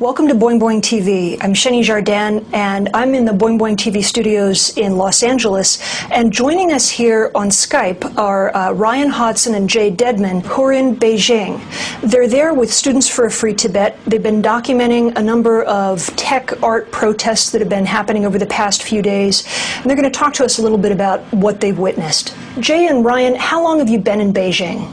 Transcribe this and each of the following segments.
Welcome to Boing Boing TV. I'm Sheni Jardin, and I'm in the Boing Boing TV studios in Los Angeles. And joining us here on Skype are Ryanne Hodson and Dedman, who are in Beijing. They're there with Students for a Free Tibet. They've been documenting a number of tech art protests that have been happening over the past few days. And they're going to talk to us a little bit about what they've witnessed. Jay and Ryan, how long have you been in Beijing?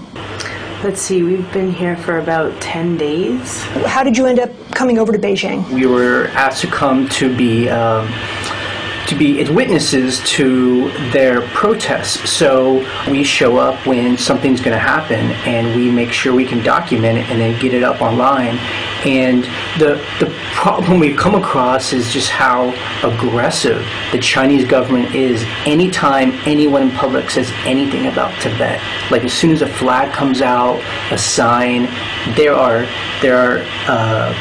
Let's see, we've been here for about 10 days. How did you end up coming over to Beijing? We were asked to come to be as witnesses to their protests. So we show up when something's going to happen, and we make sure we can document it and then get it up online. And the problem we've come across is just how aggressive the Chinese government is anytime anyone in public says anything about Tibet. Like as soon as a flag comes out, a sign, there are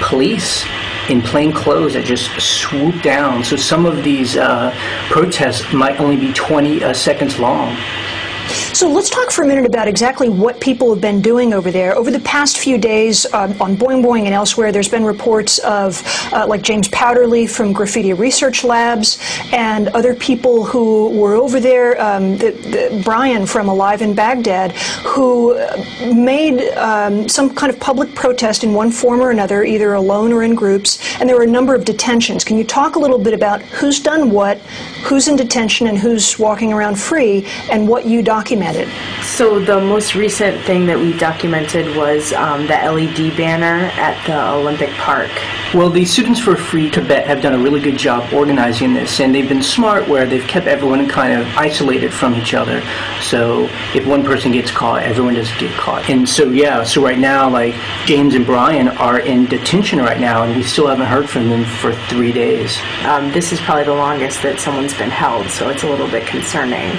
police in plain clothes that just swoop down. So some of these protests might only be 20 seconds long. So let's talk for a minute about exactly what people have been doing over there. Over the past few days on Boing Boing and elsewhere, there's been reports of like James Powderly from Graffiti Research Labs and other people who were over there, Brian from Alive in Baghdad, who made some kind of public protest in one form or another, either alone or in groups, and there were a number of detentions. Can you talk a little bit about who's done what, who's in detention and who's walking around free, and what you documented? So the most recent thing that we documented was the LED banner at the Olympic Park. Well, the Students for Free Tibet have done a really good job organizing this, and they've been smart where they've kept everyone kind of isolated from each other. So if one person gets caught, everyone doesn't get caught. And so, yeah, so right now, like, James and Brian are in detention right now, and we still haven't heard from them for 3 days. This is probably the longest that someone's been held, so it's a little bit concerning.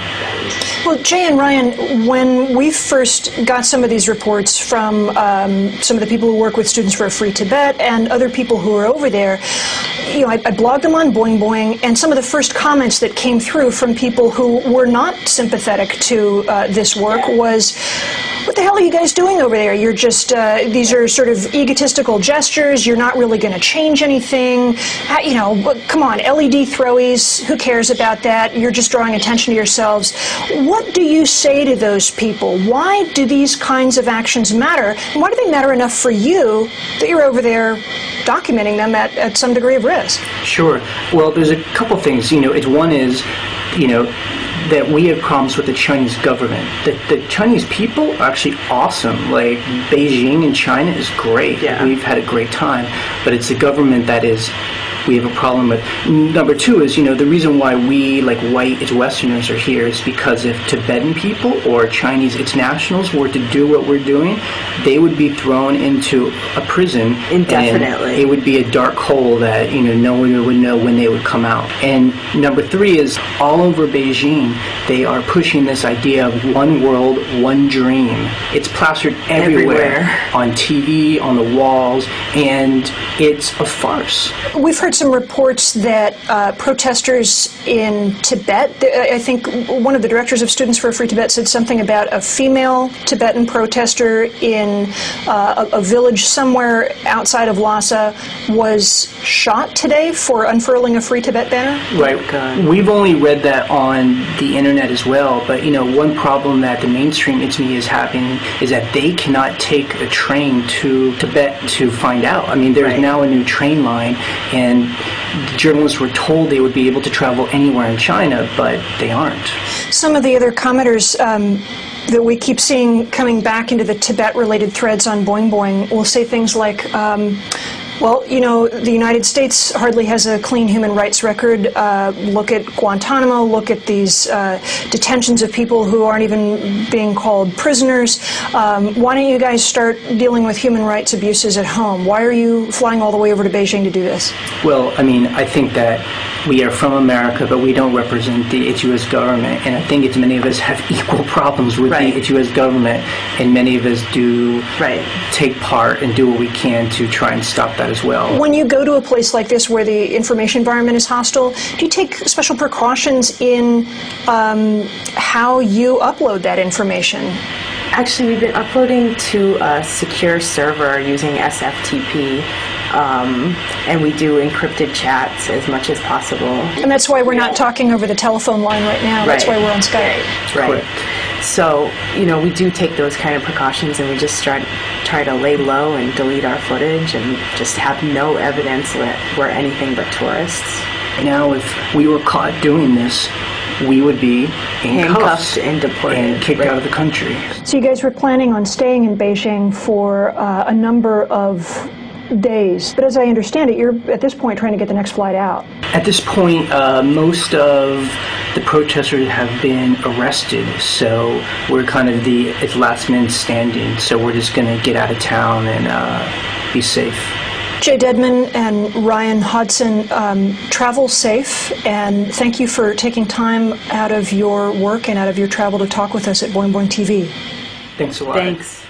Well, Jay and Ryan, when we first got some of these reports from some of the people who work with Students for a Free Tibet and other people who are over there, you know, I blogged them on Boing Boing, and some of the first comments that came through from people who were not sympathetic to this work was, what the hell are you guys doing over there? You're just, these are sort of egotistical gestures, you're not really going to change anything, you know, come on, LED throwies, who cares about that? You're just drawing attention to yourselves. What do you say to those people? Why do these kinds of actions matter? And why do they matter enough for you that you're over there documenting them at some degree of risk? Sure. Well, there's a couple things. You know, one is, you know, that we have problems with the Chinese government. The Chinese people are actually awesome. Like, Beijing in China is great. Yeah. We've had a great time. But it's the government that is we have a problem with. Number two is, you know, the reason why we, like white as Westerners, are here is because if Tibetan people or Chinese nationals were to do what we're doing, they would be thrown into a prison indefinitely. And it would be a dark hole that, you know, no one would know when they would come out. And number three is, all over Beijing, they are pushing this idea of one world, one dream. It's plastered everywhere. On TV, on the walls, and it's a farce. We've heard some reports that protesters in Tibet, I think one of the directors of Students for a Free Tibet said something about a female Tibetan protester in a village somewhere outside of Lhasa was shot today for unfurling a Free Tibet banner? Right. We've only read that on the internet as well, but, you know, one problem that the mainstream media is having is that they cannot take a train to Tibet to find out. I mean, there's now a new train line, and journalists were told they would be able to travel anywhere in China, but they aren't. Some of the other commenters that we keep seeing coming back into the Tibet-related threads on Boing Boing will say things like, well, you know, the United States hardly has a clean human rights record. Look at Guantanamo, look at these detentions of people who aren't even being called prisoners. Why don't you guys start dealing with human rights abuses at home? Why are you flying all the way over to Beijing to do this? Well, I mean, I think that we are from America, but we don't represent the U.S. government, and I think it's many of us have equal problems with the U.S. government, and many of us do take part and do what we can to try and stop that as well. When you go to a place like this where the information environment is hostile, do you take special precautions in how you upload that information? Actually, we've been uploading to a secure server using SFTP. and we do encrypted chats as much as possible. And that's why we're not talking over the telephone line right now. That's why we're on Skype. Right. So, you know, we do take those kind of precautions, and we just try to lay low and delete our footage and just have no evidence that we're anything but tourists. Now, if we were caught doing this, we would be handcuffed and deported and kicked out of the country. So you guys were planning on staying in Beijing for a number of days, but as I understand it, you're at this point trying to get the next flight out. At this point, most of the protesters have been arrested, so we're kind of it's last man standing, so we're just going to get out of town and be safe. Jay Dedman and Ryanne Hodson, travel safe, and thank you for taking time out of your work and out of your travel to talk with us at Boing Boing TV. Thanks a lot. Thanks.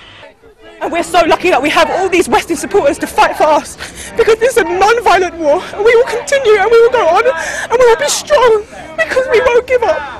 And we're so lucky that we have all these Western supporters to fight for us, because this is a non-violent war, and we will continue, and we will go on, and we will be strong, because we won't give up.